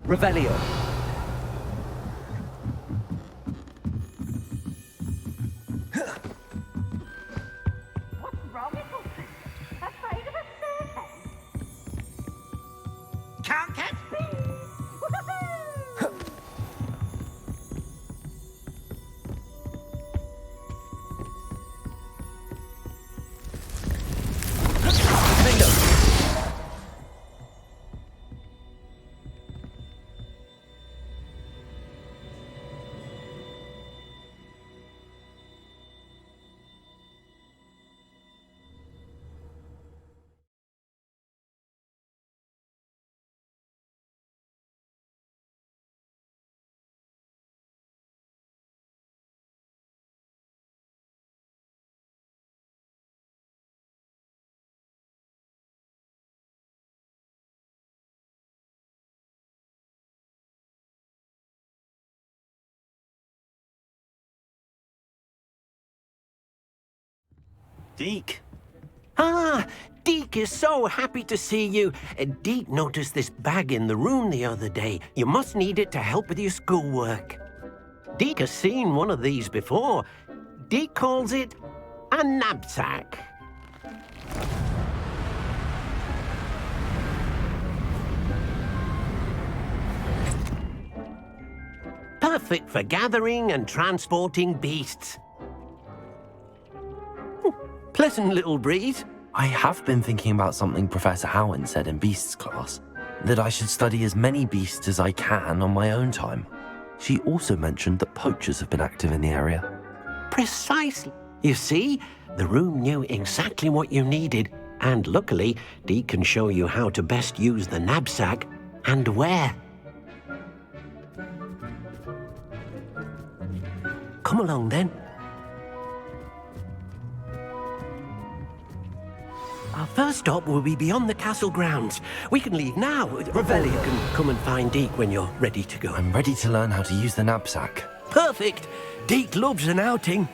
Revelio. What's wrong, little sister? Afraid of a staircase? Can't catch me! Bingo. Deek. Ah, Deek is so happy to see you. Deek noticed this bag in the room the other day. You must need it to help with your schoolwork. Deek has seen one of these before. Deek calls it a knapsack. Perfect for gathering and transporting beasts. Pleasant little breeze. I have been thinking about something Professor Howard said in Beasts class, that I should study as many beasts as I can on my own time. She also mentioned that poachers have been active in the area. Precisely. You see, the room knew exactly what you needed, and luckily, Deek can show you how to best use the knapsack and where. Come along then. Our first stop will be beyond the castle grounds. We can leave now. Revelio can come and find Deek when you're ready to go. I'm ready to learn how to use the knapsack. Perfect. Deek loves an outing.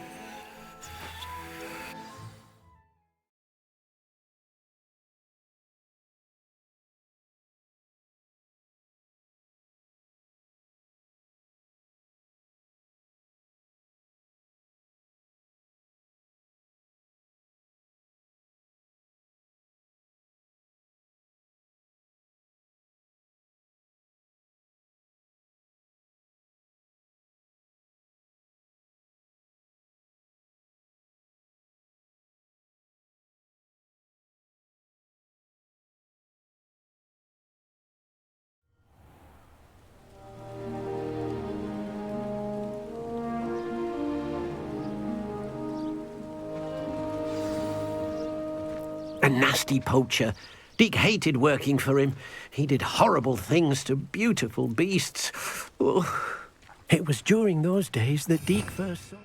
A nasty poacher. Deek hated working for him. He did horrible things to beautiful beasts. Oh, it was during those days that Deek first saw...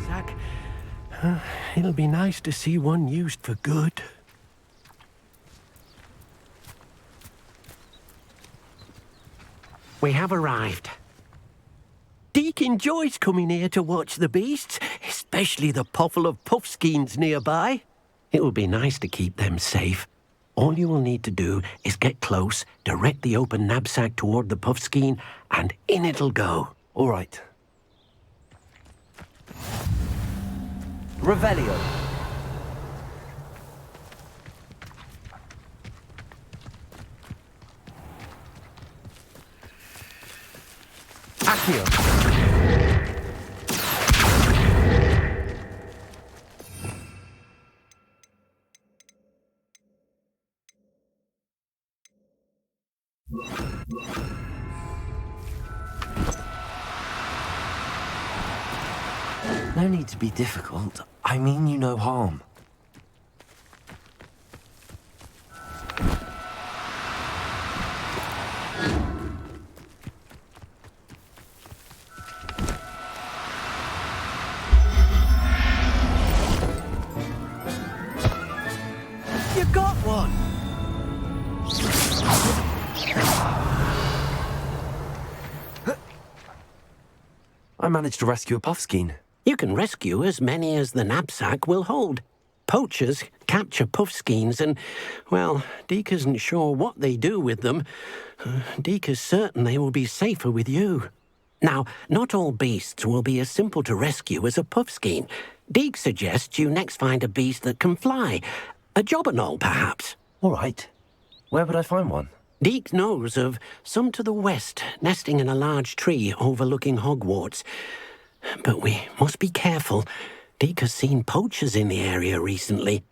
Zack, it'll be nice to see one used for good. We have arrived. Deek enjoys coming here to watch the beasts, especially the potful of puffskeins nearby. It will be nice to keep them safe. All you will need to do is get close, direct the open knapsack toward the puffskein, and in it'll go. All right. Revelio. Accio. No need to be difficult. I mean you no harm. You got one! I managed to rescue a puffskein. You can rescue as many as the knapsack will hold. Poachers capture puffskeins and, well, Deek isn't sure what they do with them. Deek is certain they will be safer with you. Now, not all beasts will be as simple to rescue as a puffskein. Deek suggests you next find a beast that can fly. A jobberknoll, perhaps. All right. Where would I find one? Deek knows of some to the west, nesting in a large tree overlooking Hogwarts. But we must be careful. Deek has seen poachers in the area recently.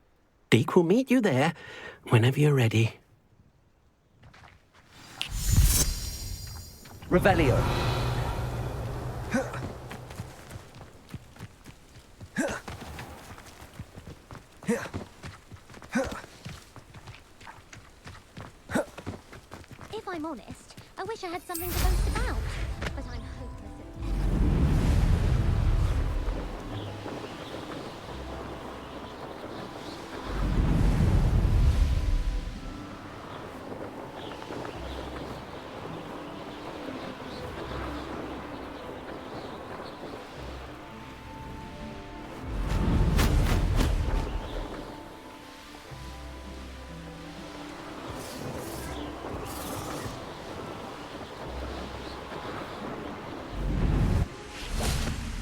Deek will meet you there whenever you're ready. Revelio. If I'm honest, I wish I had something to boast about, but I'm hopeless at this.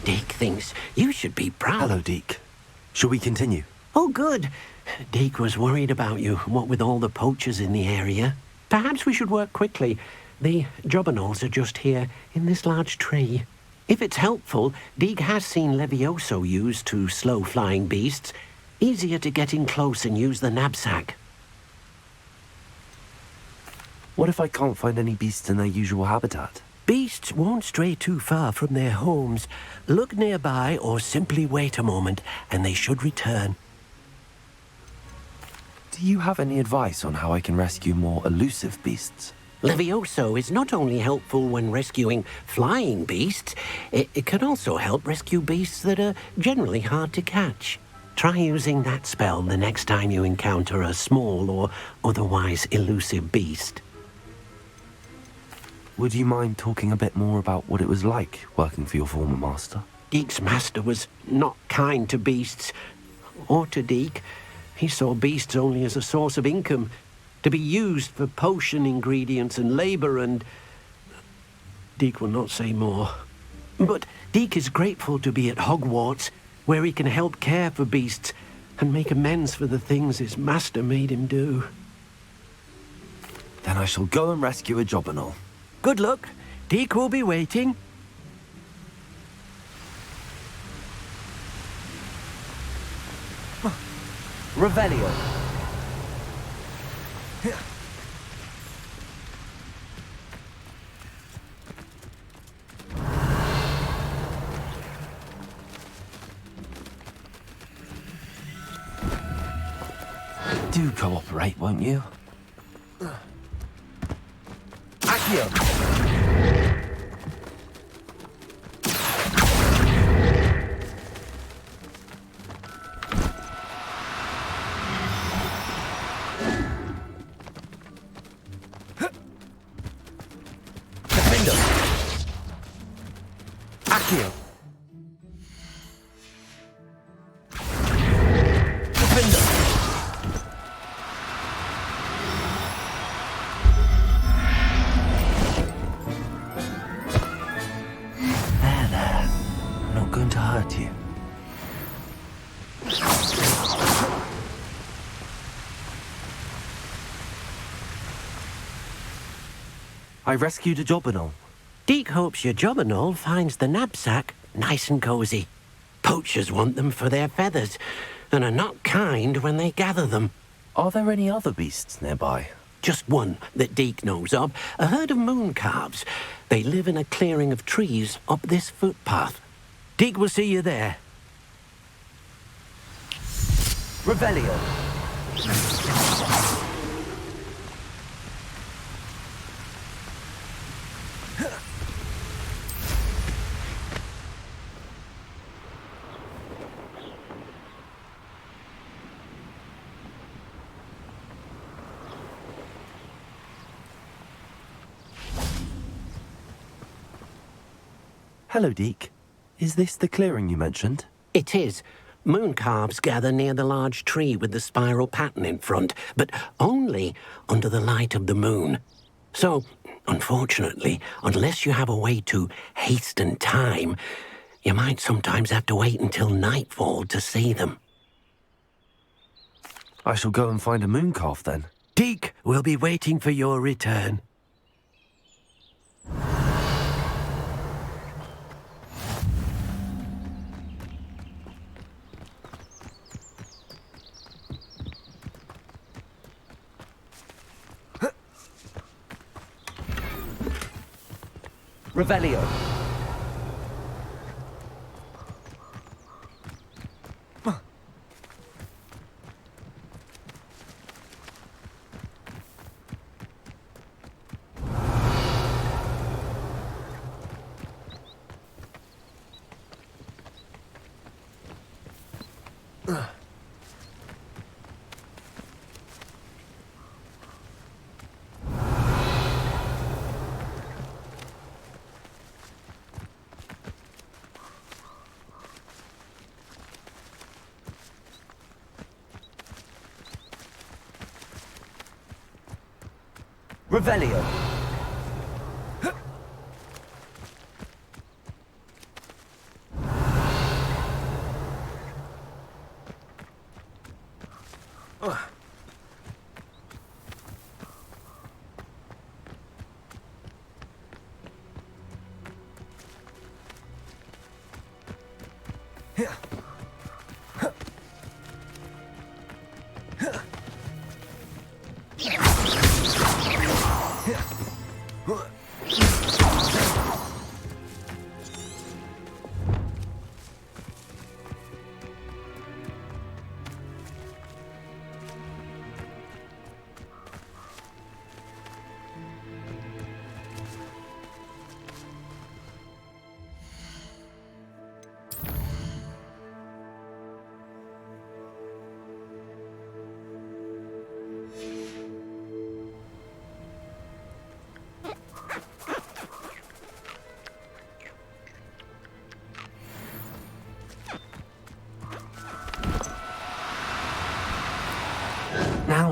Deek thinks you should be proud. Hello, Deek. Shall we continue? Oh, good. Deek was worried about you, what with all the poachers in the area. Perhaps we should work quickly. The jobberknolls are just here, in this large tree. If it's helpful, Deek has seen Levioso used to slow flying beasts. Easier to get in close and use the knapsack. What if I can't find any beasts in their usual habitat? Beasts won't stray too far from their homes. Look nearby or simply wait a moment, and they should return. Do you have any advice on how I can rescue more elusive beasts? Levioso is not only helpful when rescuing flying beasts, it can also help rescue beasts that are generally hard to catch. Try using that spell the next time you encounter a small or otherwise elusive beast. Would you mind talking a bit more about what it was like working for your former master? Deek's master was not kind to beasts, or to Deek. He saw beasts only as a source of income, to be used for potion ingredients and labor, and Deek will not say more. But Deek is grateful to be at Hogwarts, where he can help care for beasts and make amends for the things his master made him do. Then I shall go and rescue a jobberknoll. Good luck. Deek will be waiting. Revelio. Do cooperate, won't you? Accio. Defendo. Accio. Defendo. There. I'm not going to hurt you. I rescued a jobberknoll. Deek hopes your jobberknoll finds the knapsack nice and cozy. Poachers want them for their feathers, and are not kind when they gather them. Are there any other beasts nearby? Just one that Deek knows of, a herd of mooncalves. They live in a clearing of trees up this footpath. Deek will see you there. Revelio. Hello, Deek. Is this the clearing you mentioned? It is. Moon calves gather near the large tree with the spiral pattern in front, but only under the light of the moon. So, unfortunately, unless you have a way to hasten time, you might sometimes have to wait until nightfall to see them. I shall go and find a moon calf then. Deek will be waiting for your return. Revelio. Revelio.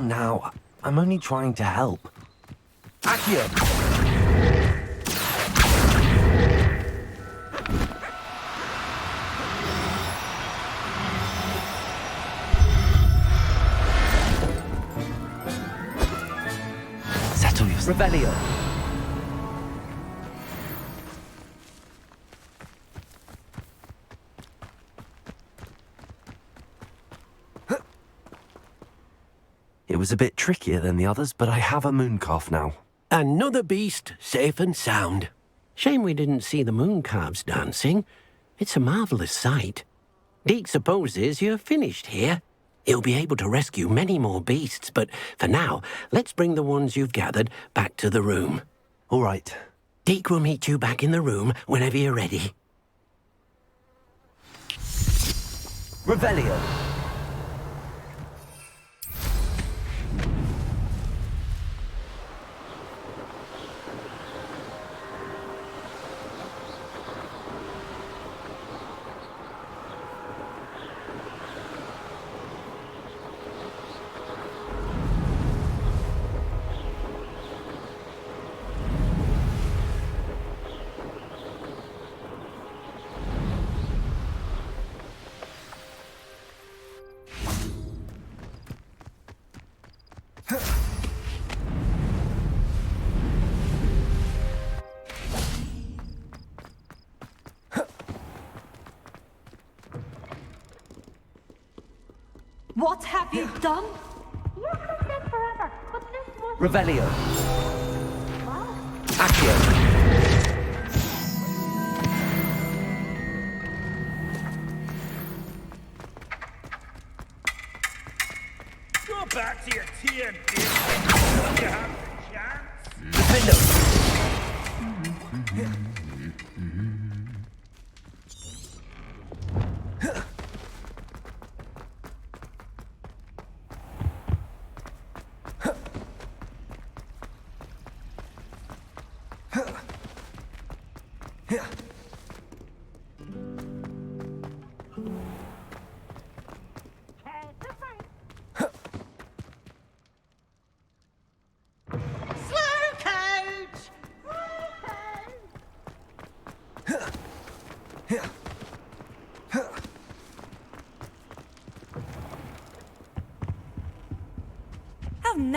Now, I'm only trying to help. Accio. Settle yourself. Revelio. It was a bit trickier than the others, but I have a moon calf now. Another beast safe and sound. Shame we didn't see the moon calves dancing. It's a marvelous sight. Deek supposes you're finished here. He'll be able to rescue many more beasts, but for now, let's bring the ones you've gathered back to the room. All right. Deek will meet you back in the room whenever you're ready. Revelio. What have you done? You could have lived forever, but this was... Revelio. Wow. Accio. Go back to your tea and beer. You have the chance. Defendo.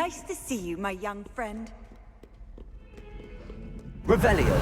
Nice to see you, my young friend. Revelio.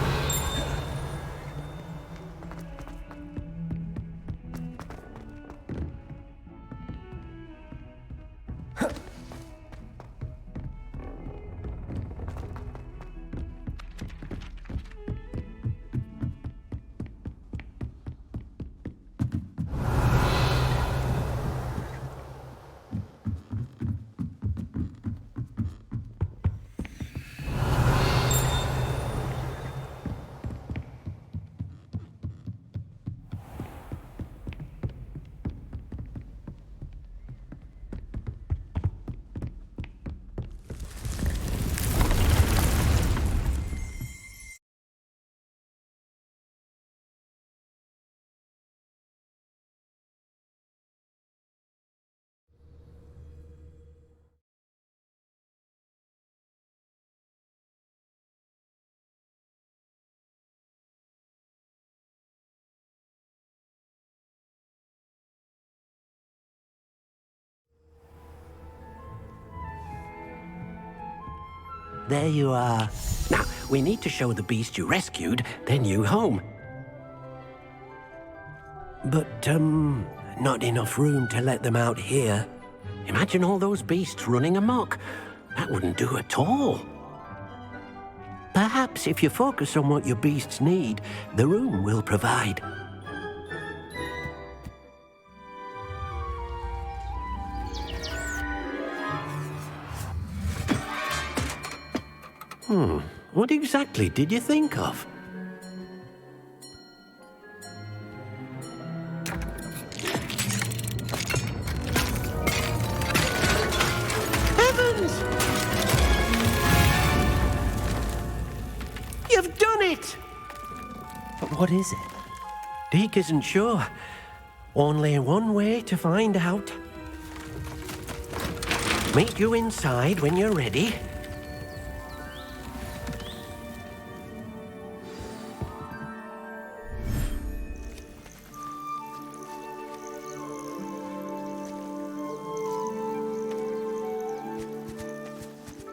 There you are. Now, we need to show the beast you rescued their new home. But, not enough room to let them out here. Imagine all those beasts running amok. That wouldn't do at all. Perhaps if you focus on what your beasts need, the room will provide. What exactly did you think of? Heavens! You've done it! But what is it? Deek isn't sure. Only one way to find out. Meet you inside when you're ready.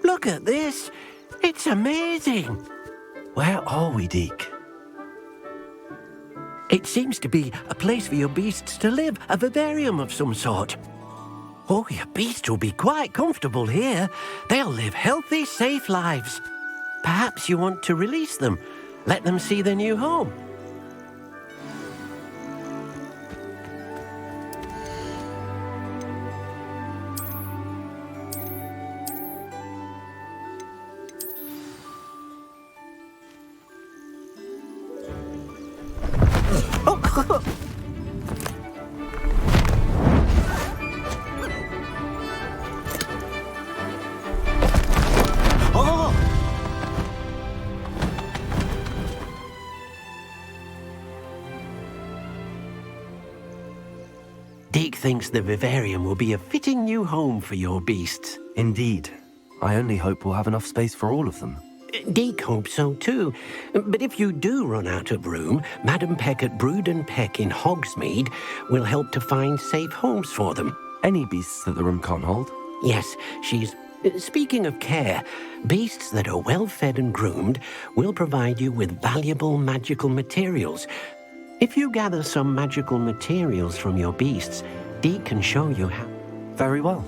Look at this. It's amazing. Where are we, Deek? It seems to be a place for your beasts to live, a vivarium of some sort. Oh, your beasts will be quite comfortable here. They'll live healthy, safe lives. Perhaps you want to release them, let them see their new home. Deek thinks the vivarium will be a fitting new home for your beasts. Indeed. I only hope we'll have enough space for all of them. Deek hopes so too. But if you do run out of room, Madam Peck at Brood and Peck in Hogsmeade will help to find safe homes for them. Any beasts that the room can't hold? Yes, she's... Speaking of care, beasts that are well fed and groomed will provide you with valuable magical materials. If you gather some magical materials from your beasts, Deek can show you how. Very well.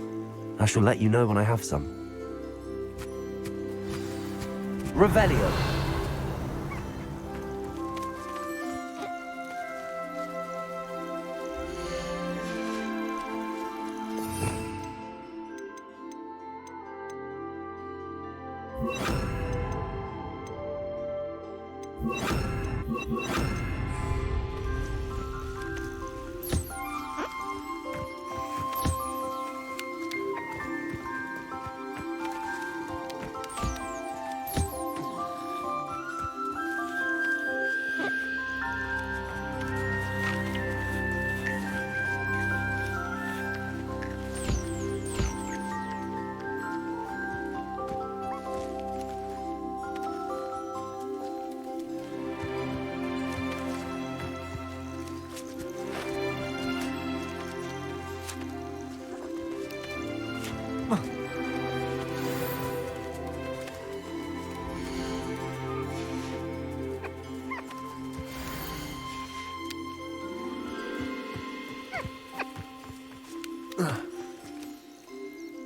I shall let you know when I have some. Revelio.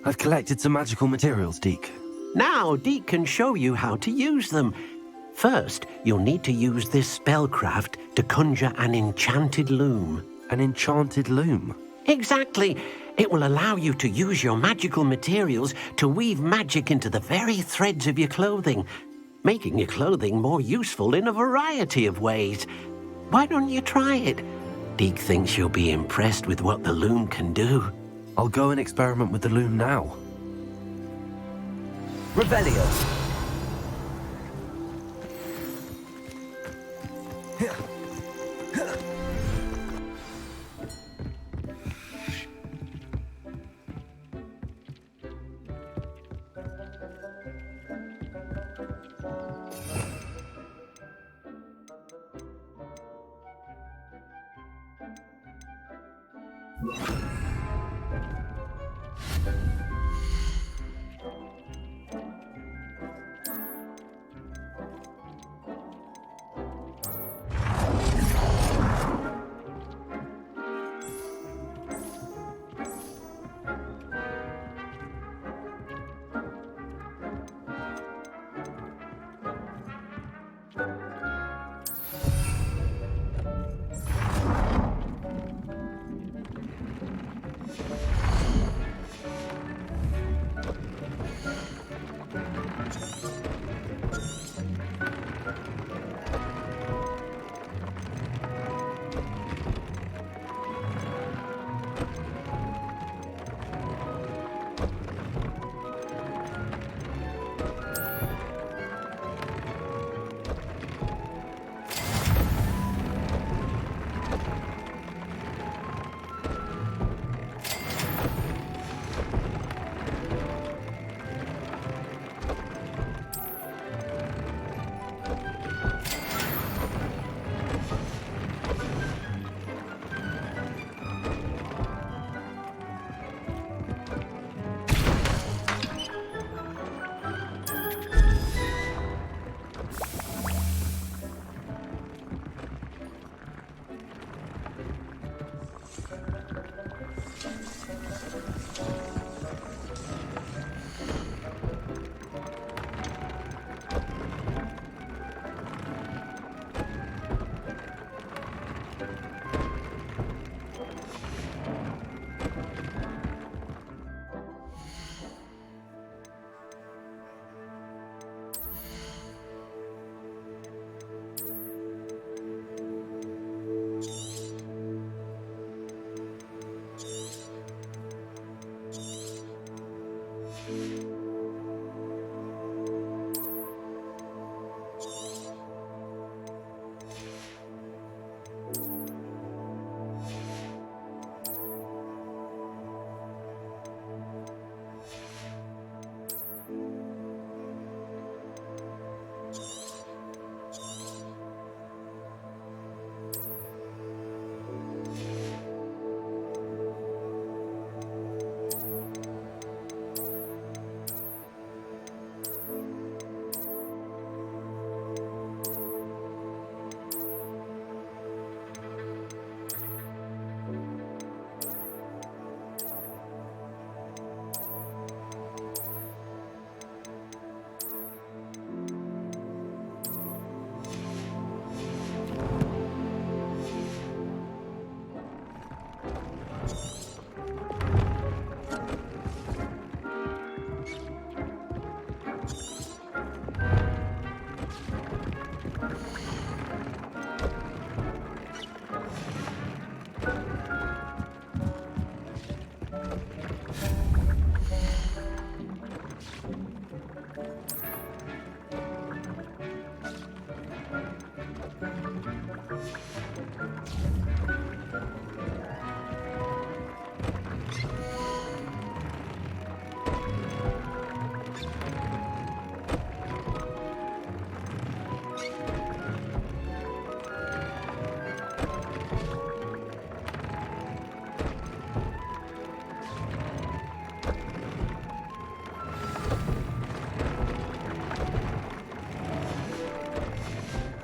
I've collected some magical materials, Deek. Now, Deek can show you how to use them. First, you'll need to use this spellcraft to conjure an enchanted loom. An enchanted loom? Exactly. It will allow you to use your magical materials to weave magic into the very threads of your clothing, making your clothing more useful in a variety of ways. Why don't you try it? Deek thinks you'll be impressed with what the loom can do. I'll go and experiment with the loom now. Revelio.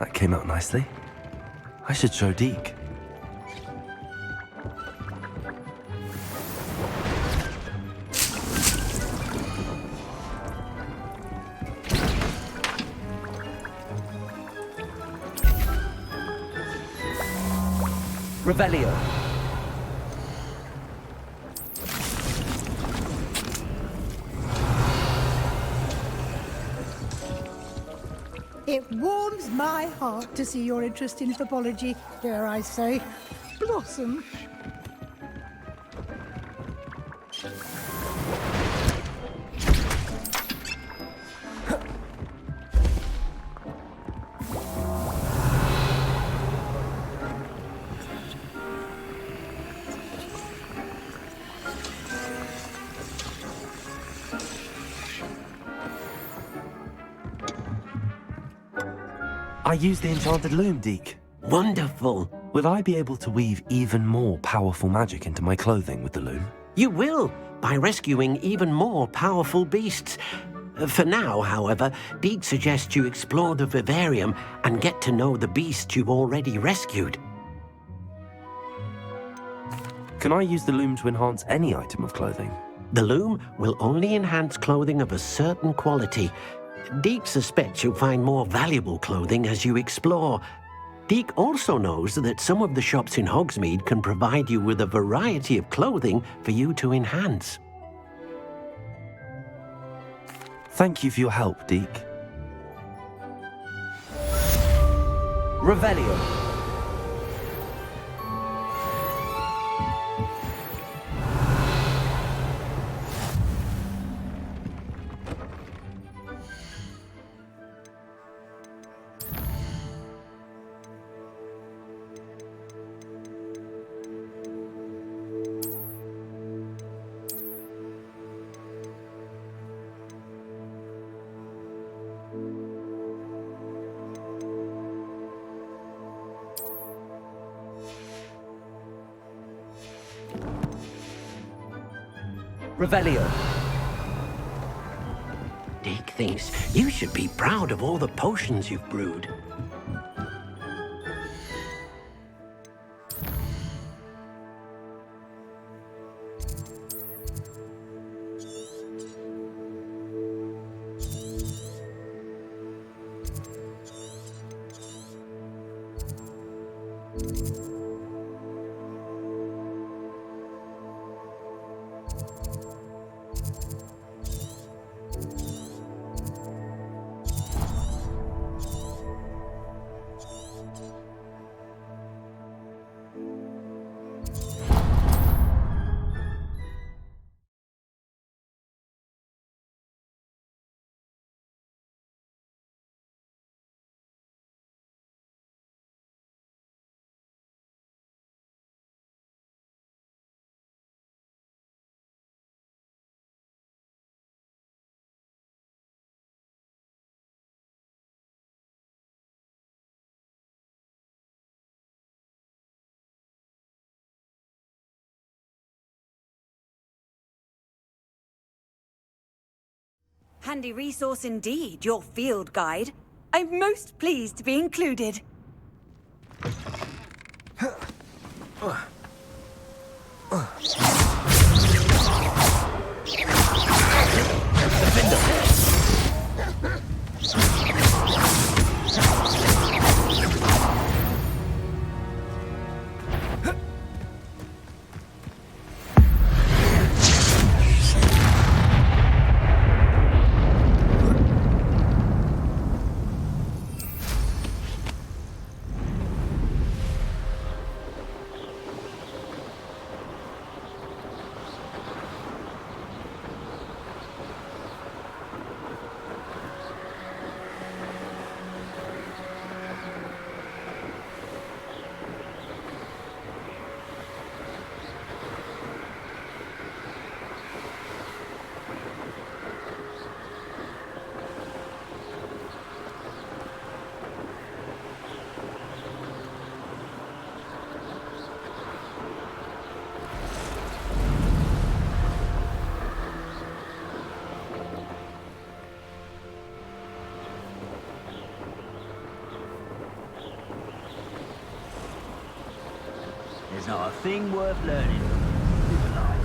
That came out nicely. I should show Deek. Revelio. It warms my heart to see your interest in hippology, dare I say, blossom. I used the enchanted loom, Deek. Wonderful. Will I be able to weave even more powerful magic into my clothing with the loom? You will, by rescuing even more powerful beasts. For now, however, Deek suggests you explore the vivarium and get to know the beasts you've already rescued. Can I use the loom to enhance any item of clothing? The loom will only enhance clothing of a certain quality. Deek suspects you'll find more valuable clothing as you explore. Deek also knows that some of the shops in Hogsmeade can provide you with a variety of clothing for you to enhance. Thank you for your help, Deek. Revelio. Revelio. Deek thinks you should be proud of all the potions you've brewed. Handy resource indeed, your field guide. I'm most pleased to be included. There's not a thing worth learning. Live life.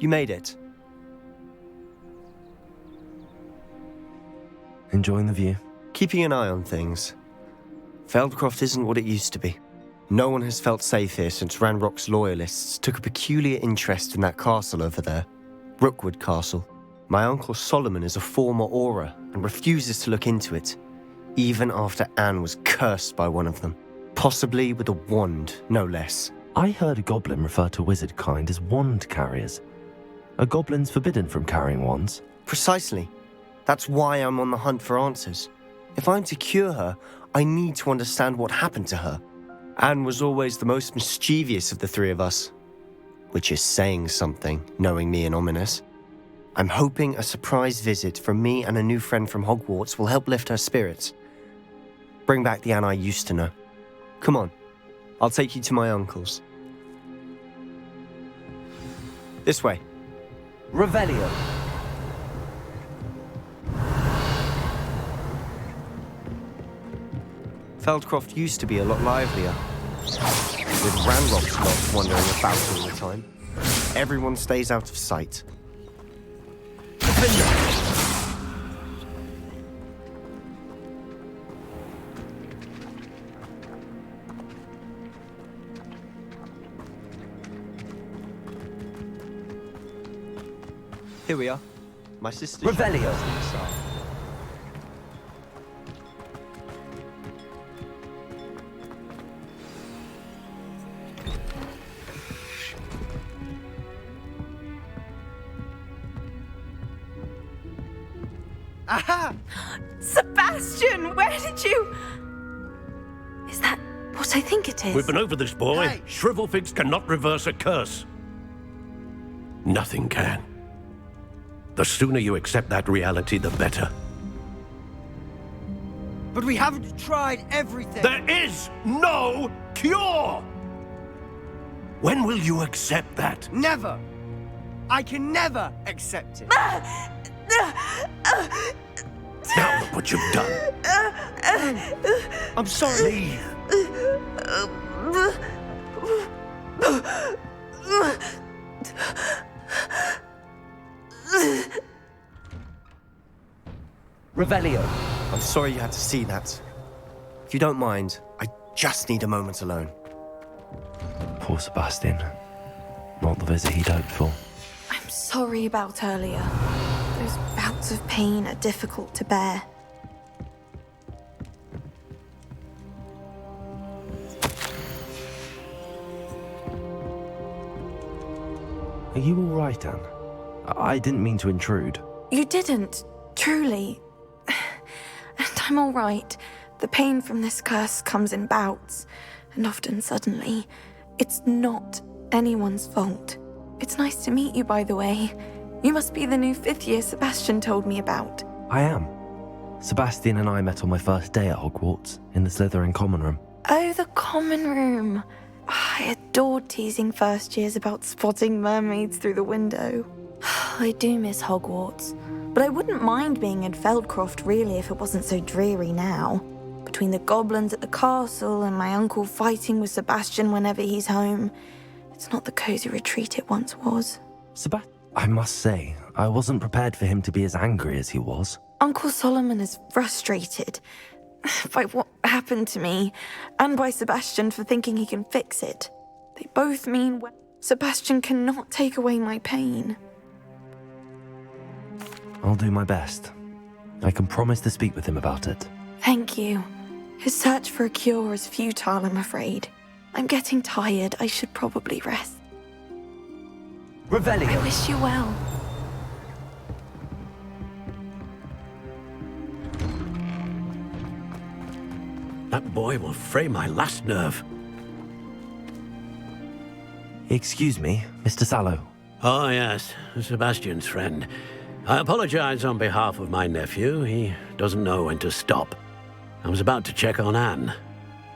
You made it. Enjoying the view? Keeping an eye on things. Feldcroft isn't what it used to be. No one has felt safe here since Ranrock's loyalists took a peculiar interest in that castle over there. Rookwood Castle. My uncle Solomon is a former Auror and refuses to look into it, even after Anne was cursed by one of them. Possibly with a wand, no less. I heard a goblin refer to wizard kind as wand carriers. Are goblins forbidden from carrying wands? Precisely. That's why I'm on the hunt for answers. If I'm to cure her, I need to understand what happened to her. Anne was always the most mischievous of the three of us. Which is saying something, knowing me and Ominous. I'm hoping a surprise visit from me and a new friend from Hogwarts will help lift her spirits. Bring back the Anne I used to know. Come on, I'll take you to my uncle's. This way. Revelio. Feldcroft used to be a lot livelier, with Ranrock's lot wandering about all the time. Everyone stays out of sight. Here we are. My sister's Revelio. inside. Aha! Sebastian, where did you... Is that what I think it is? We've been over this, boy. Hey. Shrivelfigs cannot reverse a curse. Nothing can. The sooner you accept that reality, the better. But we haven't tried everything. There is no cure! When will you accept that? Never. I can never accept it. Now look what you've done. I'm sorry. Leave. Revelio. I'm sorry you had to see that. If you don't mind, I just need a moment alone. Poor Sebastian. Not the visit he'd hoped for. I'm sorry about earlier. Those bouts of pain are difficult to bear. Are you all right, Anne? I didn't mean to intrude. You didn't, truly. And I'm all right. The pain from this curse comes in bouts, and often suddenly. It's not anyone's fault. It's nice to meet you, by the way. You must be the new 5th year Sebastian told me about. I am. Sebastian and I met on my first day at Hogwarts, in the Slytherin common room. Oh, the common room. I adored teasing first years about spotting mermaids through the window. I do miss Hogwarts, but I wouldn't mind being in Feldcroft really if it wasn't so dreary now. Between the goblins at the castle and my uncle fighting with Sebastian whenever he's home, it's not the cozy retreat it once was. I must say, I wasn't prepared for him to be as angry as he was. Uncle Solomon is frustrated by what happened to me, and by Sebastian for thinking he can fix it. They both mean Sebastian cannot take away my pain. I'll do my best. I can promise to speak with him about it. Thank you. His search for a cure is futile, I'm afraid. I'm getting tired. I should probably rest. Revelio. I wish you well. That boy will fray my last nerve. Excuse me, Mr. Sallow. Oh, yes, Sebastian's friend. I apologize on behalf of my nephew. He doesn't know when to stop. I was about to check on Anne.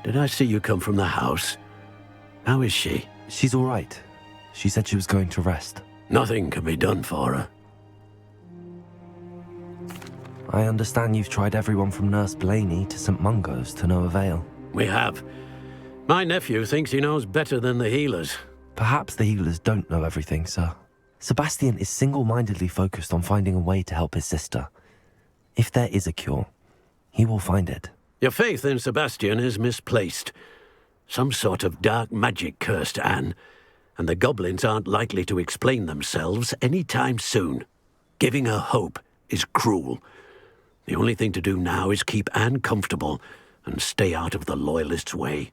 Did I see you come from the house? How is she? She's all right. She said she was going to rest. Nothing can be done for her. I understand you've tried everyone from Nurse Blaney to St. Mungo's to no avail. We have. My nephew thinks he knows better than the healers. Perhaps the healers don't know everything, sir. Sebastian is single-mindedly focused on finding a way to help his sister. If there is a cure, he will find it. Your faith in Sebastian is misplaced. Some sort of dark magic cursed Anne, and the goblins aren't likely to explain themselves any time soon. Giving her hope is cruel. The only thing to do now is keep Anne comfortable and stay out of the Loyalists' way.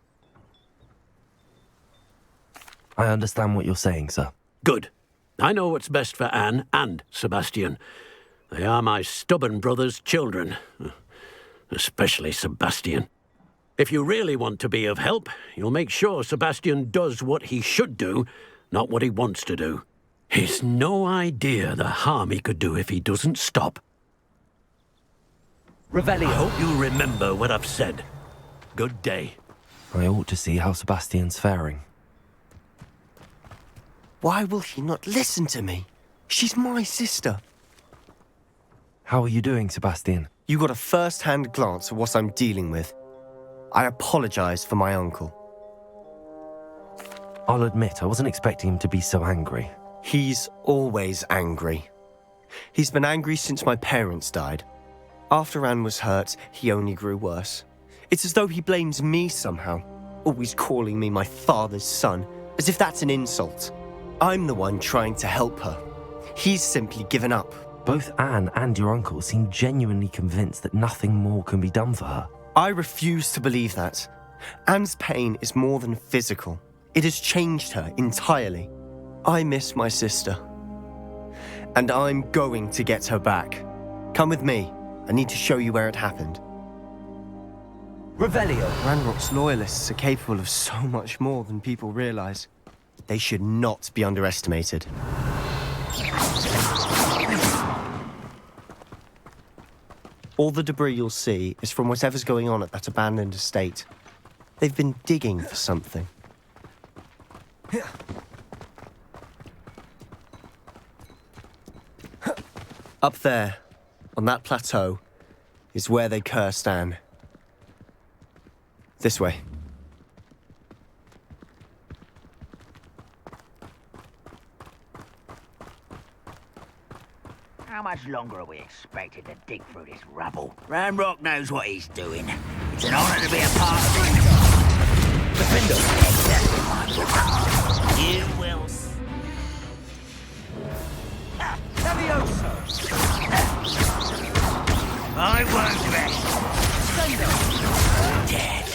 I understand what you're saying, sir. Good. I know what's best for Anne and Sebastian. They are my stubborn brother's children. Especially Sebastian. If you really want to be of help, you'll make sure Sebastian does what he should do, not what he wants to do. He's no idea the harm he could do if he doesn't stop. Revelio. I hope you'll remember what I've said. Good day. I ought to see how Sebastian's faring. Why will he not listen to me? She's my sister. How are you doing, Sebastian? You got a first-hand glance at what I'm dealing with. I apologize for my uncle. I'll admit, I wasn't expecting him to be so angry. He's always angry. He's been angry since my parents died. After Anne was hurt, he only grew worse. It's as though he blames me somehow, always calling me my father's son, as if that's an insult. I'm the one trying to help her. He's simply given up. Both Anne and your uncle seem genuinely convinced that nothing more can be done for her. I refuse to believe that. Anne's pain is more than physical. It has changed her entirely. I miss my sister. And I'm going to get her back. Come with me. I need to show you where it happened. Revelio. Ranrock's loyalists are capable of so much more than people realize. They should not be underestimated. All the debris you'll see is from whatever's going on at that abandoned estate. They've been digging for something. Up there, on that plateau, is where they cursed Anne. This way. How much longer are we expected to dig through this rubble? Ranrock knows what he's doing. It's an honor to be a part of it. Defender. You will. Levioso. I won't rest. Dead.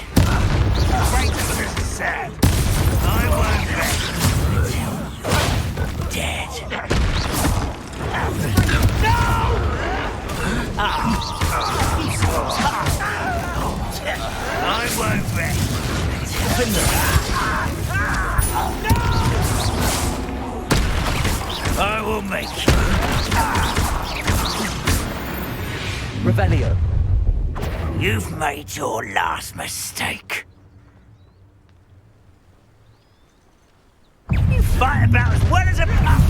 Great for this is sad. I won't rest. Dead. No! I won't rest. No! I will make you. Revelio. You've made your last mistake. You fight about as well as a pup.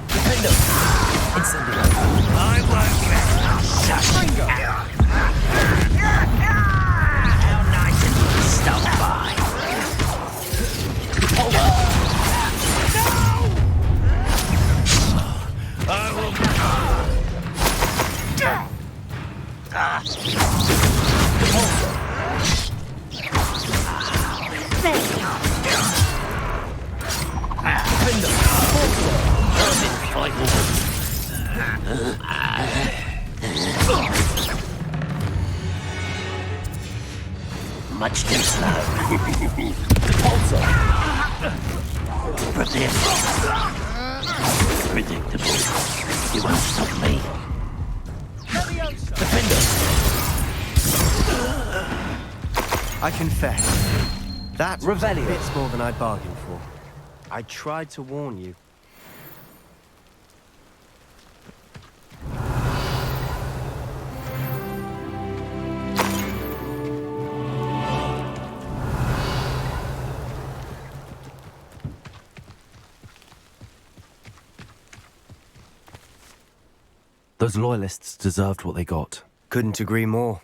Defender. Incendio. I won't rest. How nice of you to stop by. I will. Much too slow. Also. Predictable. You won't stop me. Defender. I confess, that was a Revelio. bit more than I bargained for. I tried to warn you. Those loyalists deserved what they got. Couldn't agree more.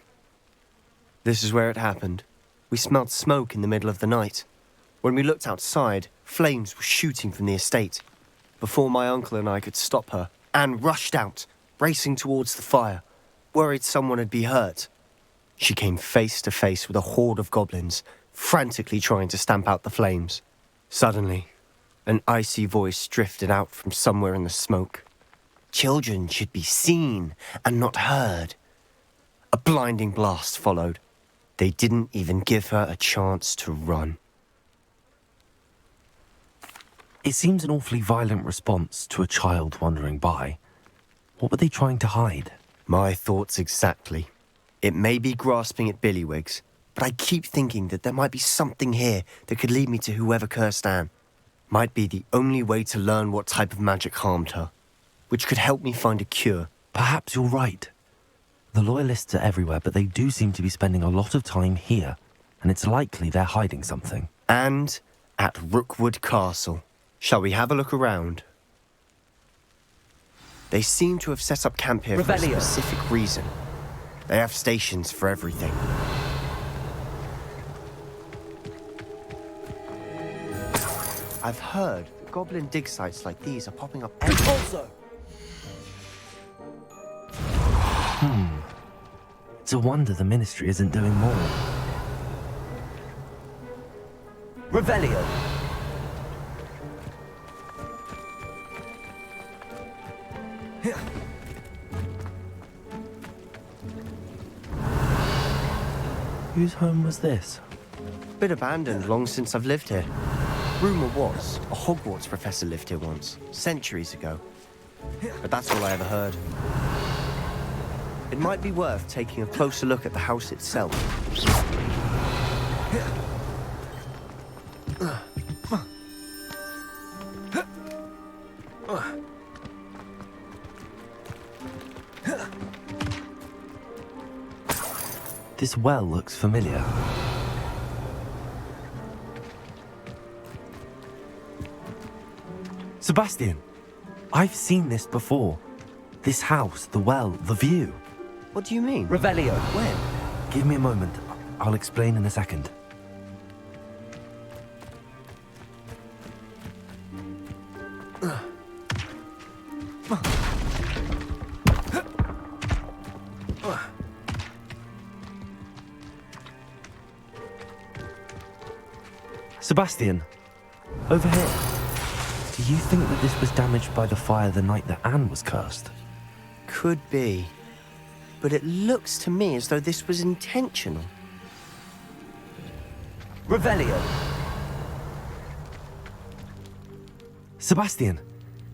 This is where it happened. We smelled smoke in the middle of the night. When we looked outside, flames were shooting from the estate. Before my uncle and I could stop her, Anne rushed out, racing towards the fire, worried someone had been hurt. She came face to face with a horde of goblins, frantically trying to stamp out the flames. Suddenly, an icy voice drifted out from somewhere in the smoke. Children should be seen and not heard. A blinding blast followed. They didn't even give her a chance to run. It seems an awfully violent response to a child wandering by. What were they trying to hide? My thoughts exactly. It may be grasping at billywhigs, but I keep thinking that there might be something here that could lead me to whoever cursed Anne. Might be the only way to learn what type of magic harmed her, which could help me find a cure. Perhaps you're right. The Loyalists are everywhere, but they do seem to be spending a lot of time here, and it's likely they're hiding something. And at Rookwood Castle. Shall we have a look around? They seem to have set up camp here for a specific reason. They have stations for everything. I've heard that goblin dig sites like these are popping up everywhere. It's a wonder the Ministry isn't doing more. Revelio. Whose home was this? Bit abandoned long since I've lived here. Rumour was, a Hogwarts professor lived here once, centuries ago. But that's all I ever heard. It might be worth taking a closer look at the house itself. This well looks familiar. Sebastian, I've seen this before. This house, the well, the view. What do you mean? Revelio. When? Give me a moment. I'll explain in a second. Sebastian, over here. Do you think that this was damaged by the fire the night that Anne was cursed? Could be. But it looks to me as though this was intentional. Revelio. Sebastian,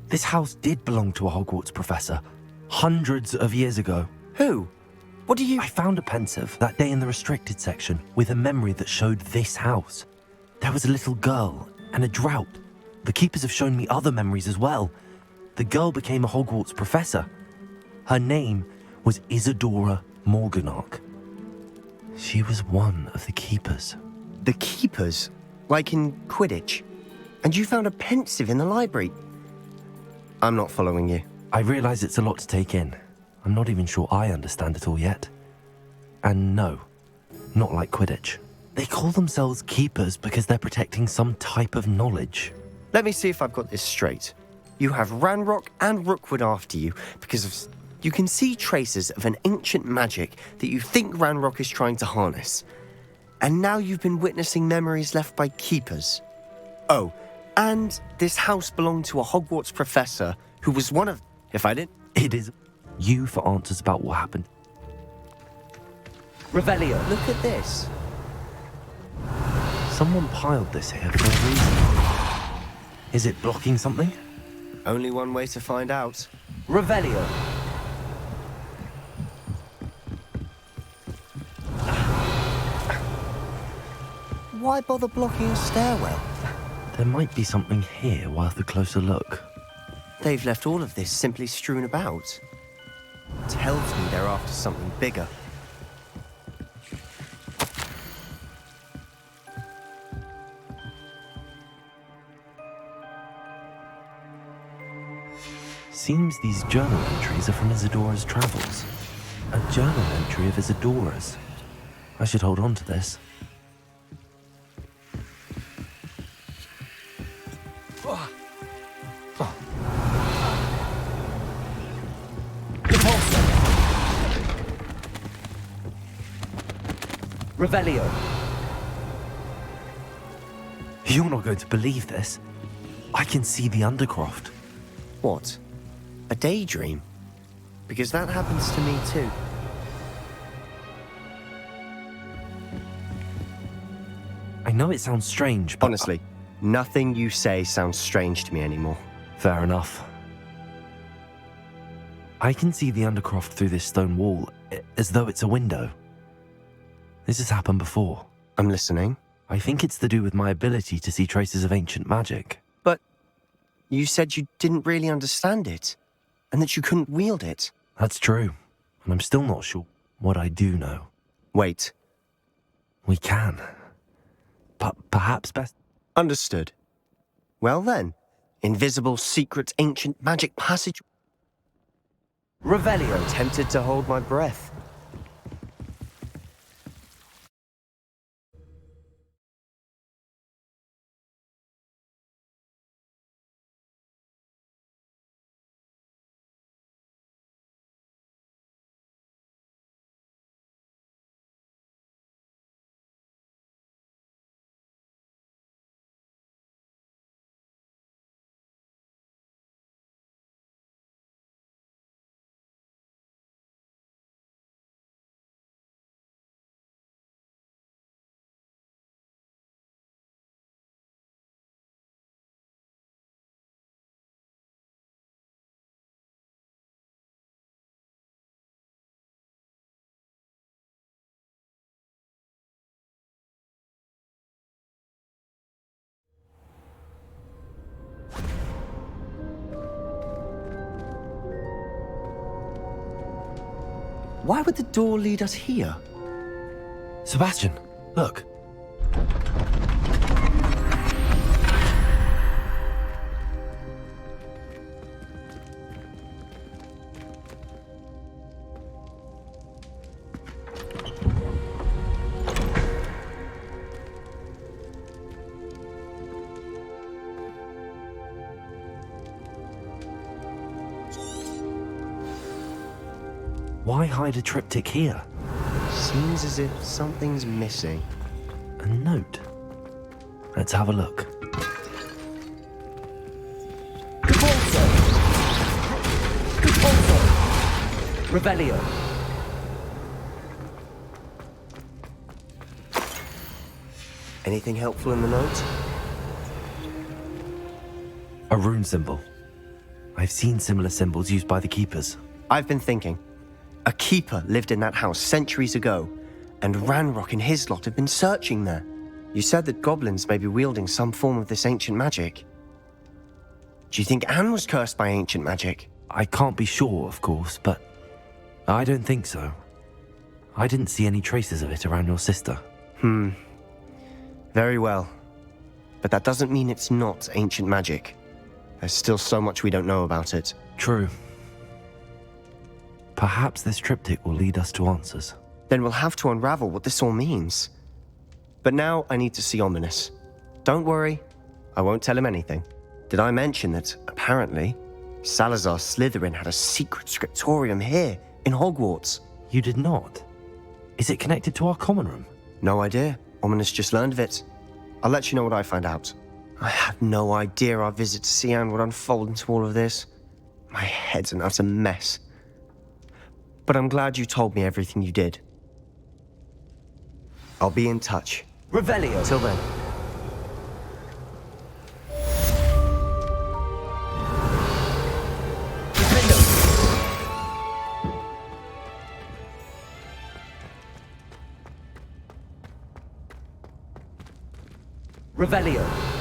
this house did belong to a Hogwarts professor, hundreds of years ago. Who? What do you... I found a pensive that day in the restricted section with a memory that showed this house. There was a little girl and a drought. The keepers have shown me other memories as well. The girl became a Hogwarts professor. Her name was Isadora Morganach. She was one of the keepers. The keepers? Like in Quidditch? And you found a pensive in the library? I'm not following you. I realise it's a lot to take in. I'm not even sure I understand it all yet. And no, not like Quidditch. They call themselves keepers because they're protecting some type of knowledge. Let me see if I've got this straight. You have Ranrock and Rookwood after you because of... You can see traces of an ancient magic that you think Ranrock is trying to harness. And now you've been witnessing memories left by keepers. Oh, and this house belonged to a Hogwarts professor who was one of... If I didn't... It is you for answers about what happened. Revelio. Look at this. Someone piled this here for a reason. Is it blocking something? Only one way to find out. Revelio. Why bother blocking a stairwell? There might be something here worth a closer look. They've left all of this simply strewn about. Tells me they're after something bigger. Seems these journal entries are from Isadora's travels. A journal entry of Isadora's. I should hold on to this. Revelio. You're not going to believe this. I can see the Undercroft. What? A daydream? Because that happens to me too. I know it sounds strange, but... Honestly, nothing you say sounds strange to me anymore. Fair enough. I can see the Undercroft through this stone wall, as though it's a window. This has happened before. I'm listening. I think it's to do with my ability to see traces of ancient magic. But you said you didn't really understand it, and that you couldn't wield it. That's true, and I'm still not sure what I do know. Wait. We can. But perhaps best... Understood. Well then, invisible, secret, ancient magic passage... Revelio. I'm tempted to hold my breath. Why would the door lead us here? Sebastian, look. Why hide a triptych here? Seems as if something's missing. A note. Let's have a look. Revelio. Anything helpful in the note? A rune symbol. I've seen similar symbols used by the keepers. I've been thinking. A keeper lived in that house centuries ago, and Ranrock and his lot have been searching there. You said that goblins may be wielding some form of this ancient magic. Do you think Anne was cursed by ancient magic? I can't be sure, of course, but I don't think so. I didn't see any traces of it around your sister. Very well. But that doesn't mean it's not ancient magic. There's still so much we don't know about it. True. Perhaps this triptych will lead us to answers. Then we'll have to unravel what this all means. But now I need to see Ominous. Don't worry, I won't tell him anything. Did I mention that, apparently, Salazar Slytherin had a secret scriptorium here, in Hogwarts? You did not? Is it connected to our common room? No idea. Ominous just learned of it. I'll let you know what I find out. I had no idea our visit to Cian would unfold into all of this. My head's an utter mess. But I'm glad you told me everything you did. I'll be in touch. Revelio. Till then. Revelio.